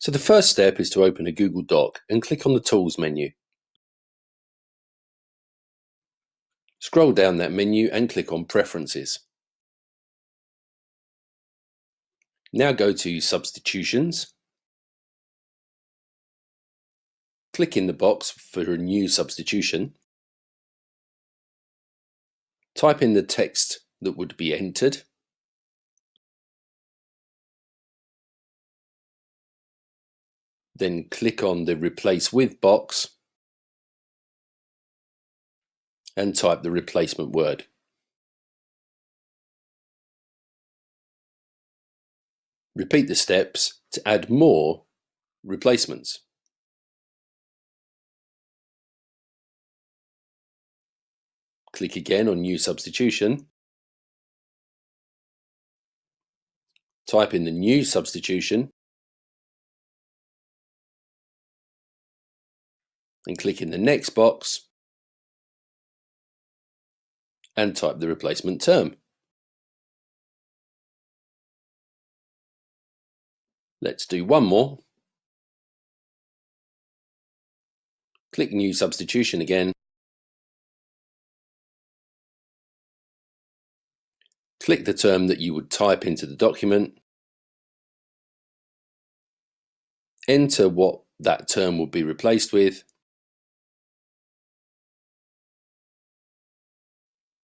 So the first step is to open a Google Doc and click on the Tools menu. Scroll down that menu and click on Preferences. Now go to Substitutions. Click in the box for a new substitution. Type in the text that would be entered. Then click on the Replace With box and type the replacement word. Repeat the steps to add more replacements. Click again on New Substitution. Type in the new substitution and click in the next box and type the replacement term. Let's do one more. Click New Substitution again. Click the term that you would type into the document. Enter what that term will be replaced with.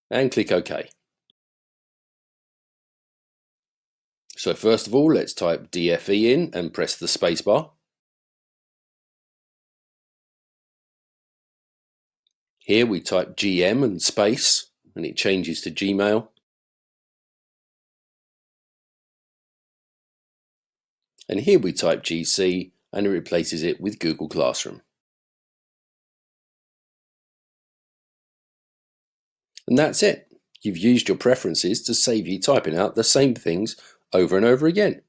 And click OK. So first of all, let's type DFE in and press the spacebar. Here we type GM and space, and it changes to Gmail. And here we type GC and it replaces it with Google Classroom. And that's it. You've used your preferences to save you typing out the same things over and over again.